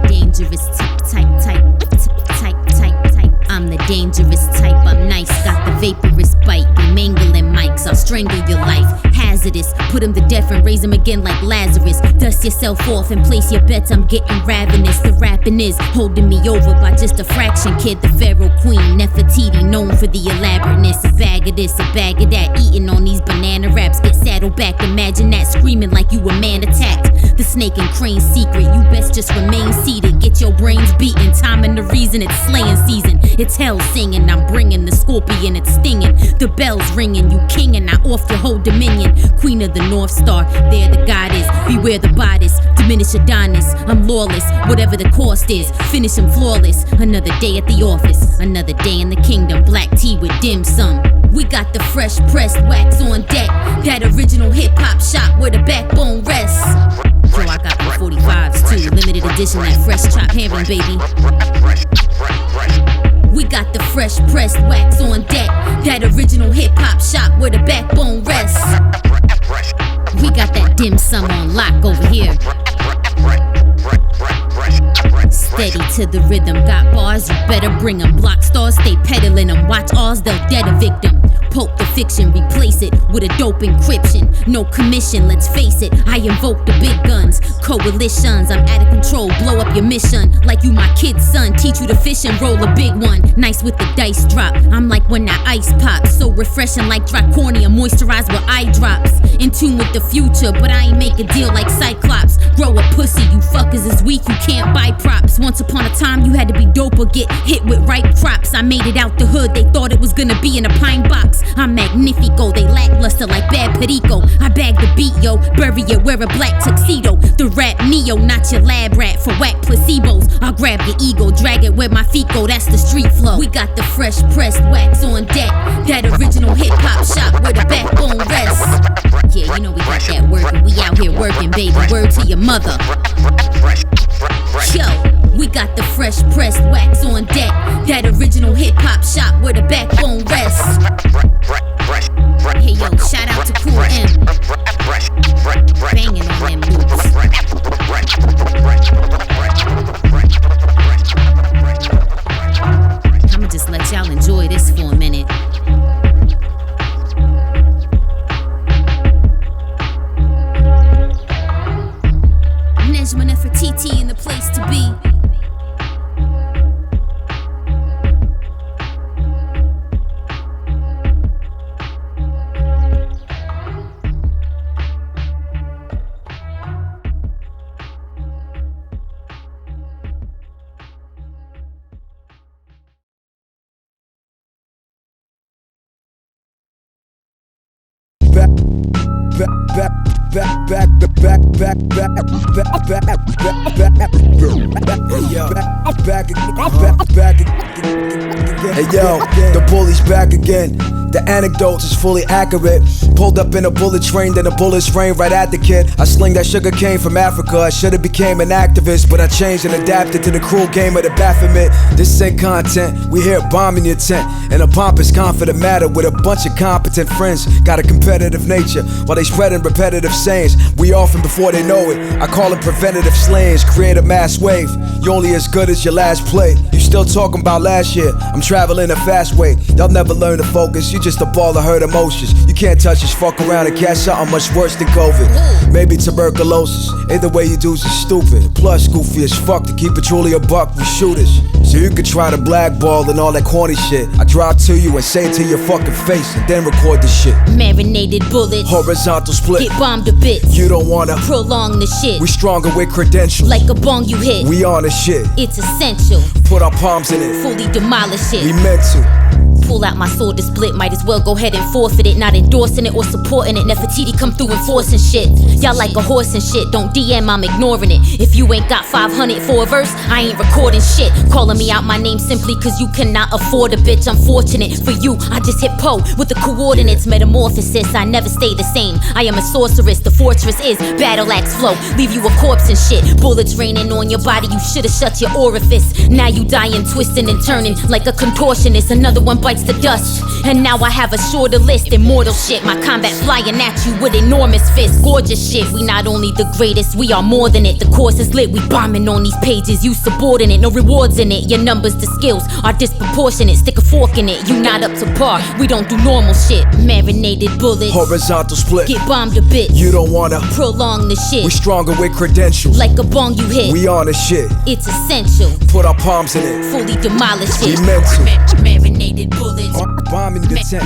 Dangerous type. I'm the dangerous type. I'm nice, got the vaporous bite. Be mangling mics, I'll strangle your life. Hazardous, put him to death and raise him again like Lazarus. Dust yourself off and place your bets. I'm getting ravenous. The rapping is holding me over by just a fraction, kid. The Pharaoh Queen, Nefertiti, known for the elaborateness. A bag of this, a bag of that. Eating on these banana wraps. Get saddled back, imagine that. Screaming like you a man attacked. The snake and crane secret, you best just remain seated. Get your brains beaten, time and the reason it's slaying season. It's hell singing, I'm bringing the scorpion, it's stinging. The bell's ringing, you kinging, I off your whole dominion. Queen of the North Star, there the goddess. Beware the bodice, diminish Adonis. I'm lawless, whatever the cost is. Finish him flawless, another day at the office. Another day in the kingdom, black tea with dim sum. We got the fresh pressed wax on deck. That original hip-hop shop where the backbone rests. Yo, I got the 45s too, limited edition, that fresh chop herring, baby. We got the fresh pressed wax on deck. That original hip-hop shop where the backbone rests. We got that dim sum on lock over here. Steady to the rhythm, got bars, you better bring them. Block stars, stay peddling them. Watch ours, they'll dead a victim. Poke the fiction, replace it with a dope encryption. No commission, let's face it, I invoke the big guns. Coalitions, I'm out of control, blow up your mission. Like you my kid's son, teach you to fish and roll a big one. Nice with the dice drop, I'm like when that ice pops. So refreshing like Draconia, moisturized with eye drops. In tune with the future, but I ain't make a deal like Cyclops. Grow a pussy, you fuckers is weak, you can't buy props. Once upon a time you had to be dope or get hit with ripe crops. I made it out the hood, they thought it was gonna be in a pine box. I'm magnifico, they lackluster like bad perico. I bag the beat, yo, bury it, wear a black tuxedo. The rap Neo, not your lab rat for whack placebos. I'll grab your ego, drag it where my feet go, that's the street flow. We got the fresh pressed wax on deck. That original hip-hop shop where the backbone rests. Yeah, you know we got that working, we out here working, baby, word to your mother. Yo, we got the fresh pressed wax on deck. That original hip-hop shop where the backbone rests. Hey yo, shout out to Kool M. Banging on them loops. I'ma just let y'all enjoy this for a minute. Nejma Nefertiti in the place to be. Hey yo, the bully's back again. The anecdotes is fully accurate. Pulled up in a bullet train, then the bullets rained right at the kid. I sling that sugar cane from Africa. I should've became an activist, but I changed and adapted to the cruel game of the Baphomet. This ain't content, we here bombing your tent. In a pompous, confident matter with a bunch of competent friends. Got a competitive nature, while they spreading repetitive sayings. We often before they know it, I call it preventative slayings. Create a mass wave, you only as good as your last play. You still talking about last year, I'm traveling a fast way. They'll never learn to focus, you just a ball of hurt emotions. You can't touch us, fuck around and catch something much worse than COVID. Maybe tuberculosis, either way you dudes are stupid. Plus goofy as fuck, to keep it truly a buck, we shooters. So you could try to blackball and all that corny shit. I drive to you and say it to your fucking face and then record the shit. Marinated bullets, horizontal split, get bombed to bits. You don't wanna prolong the shit. We stronger with credentials, like a bong you hit. We on the shit, it's essential. Put our palms in it, fully demolish it. We meant to. Pull out my sword to split, might as well go ahead and forfeit it. Not endorsing it or supporting it. Nefertiti come through enforcing shit. Y'all like a horse and shit, don't DM, I'm ignoring it. If you ain't got 500 for a verse, I ain't recording shit. Calling me out my name simply cause you cannot afford a bitch. Unfortunate for you, I just hit Poe with the coordinates. Metamorphosis, I never stay the same. I am a sorceress, the fortress is battle axe flow. Leave you a corpse and shit. Bullets raining on your body, you should've shut your orifice. Now you dying, twisting and turning like a contortionist. Another one bites bites the dust. And now I have a shorter list. Immortal shit, my combat flying at you with enormous fists. Gorgeous shit, we not only the greatest, we are more than it. The course is lit, we bombing on these pages. You subordinate, no rewards in it. Your numbers, the skills are disproportionate. Stick a fork in it, you not up to par. We don't do normal shit. Marinated bullets, horizontal split. Get bombed a bit. You don't wanna prolong the shit. We stronger with credentials. Like a bong you hit. We on the shit. It's essential. Put our palms in it. Fully demolish it. We mental. Marinated bullets. Bombing the tent.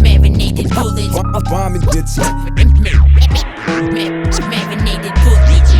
Marinated bullets. Bombing the tent. Marinated bullets.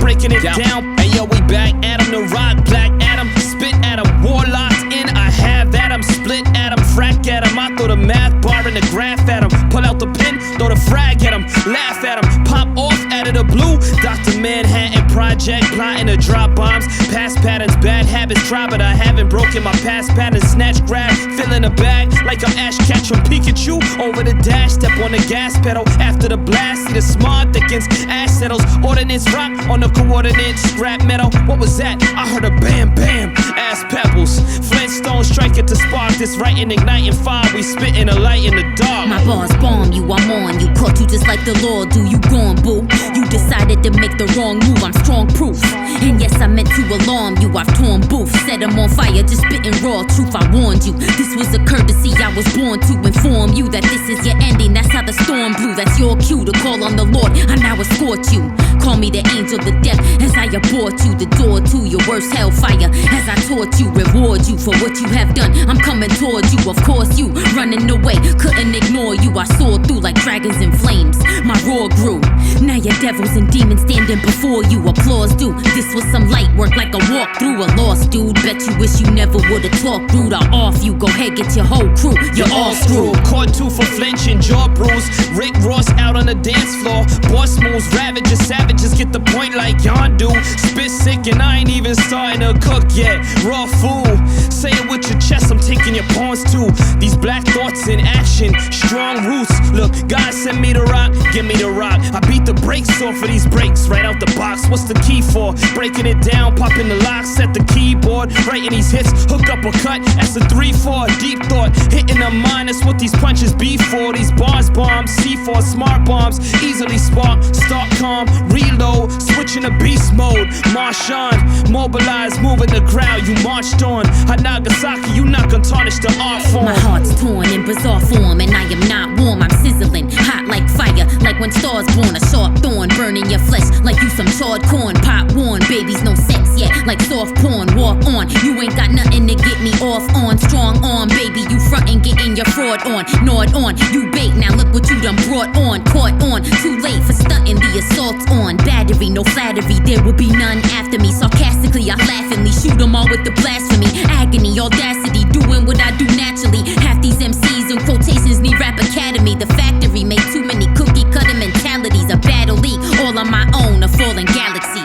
Breaking it down. Hey yo, we back at 'em, the rock, black Adam. Spit at 'em, warlocks in, I have that 'em. Split at 'em, frack at 'em. I throw the math bar and the graph at 'em. Pull out the pen, throw the frag at 'em. Laugh at 'em, pop off out of the blue. Dr. Manhattan Project, plotting to drop bombs. Past patterns, bad habits, try but I haven't broken my past patterns. Snatch, grab, fill in a bag like I'm Ash Ketchum Pikachu. Over the dash, step on the gas pedal. After the blast, see the smog thickens, ash settles. Ordnance rock on the coordinates, scrap metal. What was that? I heard a bam bam, ass pebbles. Flintstone strike it to spark this right and igniting fire. We spitting a light in the dark. My bars bomb you, I'm on you. Caught you just like the Lord do. You gone, boo. You decided to make the wrong move. I'm strong proof. And yes, I meant to alarm you. I've torn booth, set them on fire, just spitting raw truth. I warned you. This was a courtesy I was born to inform you that this is your ending. That's how the storm blew. That's your cue to call on the Lord. I now escort you. Call me the angel of death as I abort you. The door to your worst hellfire as I taught you. Reward you for what you have done. I'm coming towards you. Of course you running away. Couldn't ignore you. I soared through like dragons in flames. My roar grew. Now your devils and demons standing before you. Applause due. This was some light work like a walk through a lost dude. Bet you wish you never would've talked rude. I'll off you. Go ahead, get your whole crew. You're all screwed. Caught two for flinching, jaw bruise. Rick Ross out on the dance floor. Boss moves, ravages, savages get the point like Yon do. Spit sick and I ain't even starting to cook yet. Raw fool. Say it with your chest, I'm taking your pawns too. These black thoughts in action, strong roots. Look, God sent me the rock, give me the rock. I beat the brakes off of these breaks right out the box. What's the key for? Breaking it down, popping the lock, set the keyboard. Writing these hits, hook up or cut. That's a 3-4, deep thought. Hitting a mind, that's what these punches be for. These bars bombs, C4, smart bombs. Easily spark, start calm, reload. Switching to beast mode. Marshawn, mobilize, moving the crowd. You marched on. Nagasaki, you not gonna tarnish the art form. My heart's torn in bizarre form, and I am not warm. I'm sizzling, hot like fire, like when stars born. A sharp thorn burning your flesh like you some charred corn. Pop warn, babies no sex yet, like soft porn. Walk on, you ain't got nothing to get me off on. Strong arm, baby, you frontin', getting your fraud on. Gnawed on, you bait, now look what you done brought on. Caught on, too late for stunting the assaults on. Battery, no flattery, there will be none after me. Sarcastically, I laughingly shoot them all with the blasphemy. Agony, audacity, doing what I do naturally. Half these MCs in quotations need rap academy. The factory made too many cookie cutter mentalities. A battle league, all on my own, a fallen galaxy.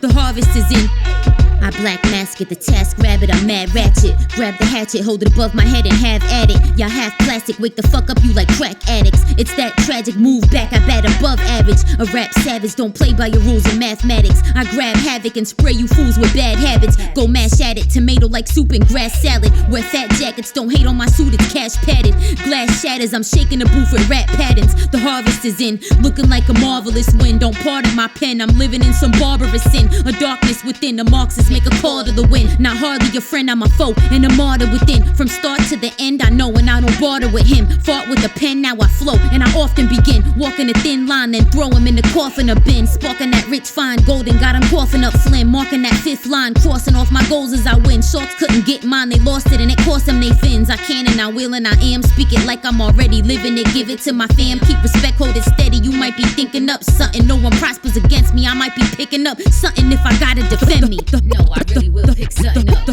The harvest is in. I black mask it, the task rabbit, I'm mad ratchet. Grab the hatchet, hold it above my head and have at it. Y'all half plastic, wake the fuck up, you like crack addicts. It's that tragic move back, I bat above average. A rap savage, don't play by your rules of mathematics. I grab havoc and spray you fools with bad habits. Go mash at it, tomato like soup and grass salad. Wear fat jackets, don't hate on my suit, it's cash padded. Glass shatters, I'm shaking the booth with rap patterns. The harvest is in, looking like a marvelous win. Don't pardon my pen, I'm living in some barbarous sin. A darkness within, the Marxists make a call to the wind. Not hardly a friend, I'm a foe and a martyr within. From start to the end, I know, and I don't barter with him. Fought with a pen, now I flow, and I often begin walking a thin line, then throw him in the coffin or bin. Sparking that rich, fine golden, got him coughing up phlegm. Marking that fifth line, crossing off my goals as I win. Sharks couldn't get mine, they lost it, and it cost them they fins. I can and I will and I am. Speak it like I'm already living it, give it to my fam. Keep respect, hold it steady, you might be thinking up something. No one prospers against me, I might be picking up something if I gotta defend me. No, I really will pick something up.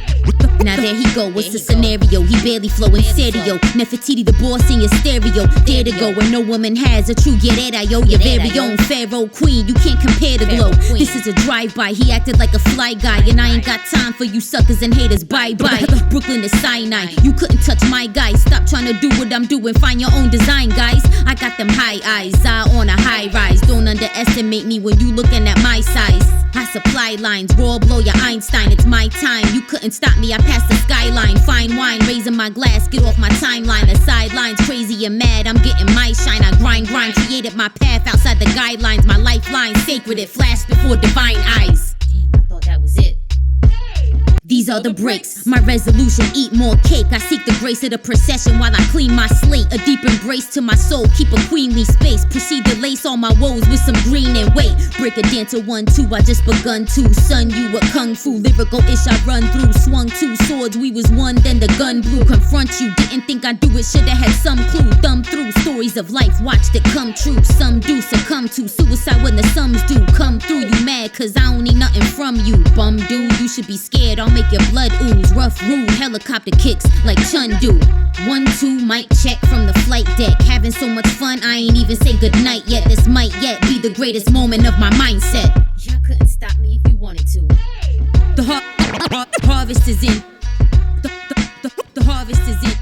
Now there he go, what's the scenario? He barely flowing stereo. Nefertiti, the boss in your stereo. Dare to go where no woman has a true guerrera, yo. Your very own pharaoh queen, you can't compare the glow. This is a drive-by, he acted like a fly guy, and I ain't got time for you suckers and haters, bye-bye. Brooklyn to Sinai, you couldn't touch my guy. Stop trying to do what I'm doing, find your own design, guys. I got them high eyes, I on a high rise. Don't underestimate me when you looking at my size. I supply lines, raw blow your Einstein. It's my time, you couldn't stop me, I passed the skyline. Fine wine, raising my glass, get off my timeline. The sidelines, crazy and mad, I'm getting my shine. I grind, created my path outside the guidelines. My lifeline sacred, it flashed before divine eyes. Damn, I thought that was it. These are the breaks, my resolution, eat more cake. I seek the grace of the procession while I clean my slate. A deep embrace to my soul, keep a queenly space. Proceed to lace all my woes with some green and weight. Break a dancer 1-2, I just begun to. Son, you a kung fu, lyrical ish I run through. Swung 2 swords, we was one, then the gun blew. Confront you, didn't think I'd do it, shoulda had some clue. Thumb through stories of life, watched it come true. Some do succumb to suicide when the sums do come through. You mad cause I don't need nothing from you. Bum dude, you should be scared, I'll make your blood ooze. Rough, rude, helicopter kicks like Chun do. 1-2, mic check from the flight deck. Having so much fun, I ain't even say goodnight yet. This might yet be the greatest moment of my mindset. Y'all couldn't stop me if you wanted to. The harvest is in. The harvest is in.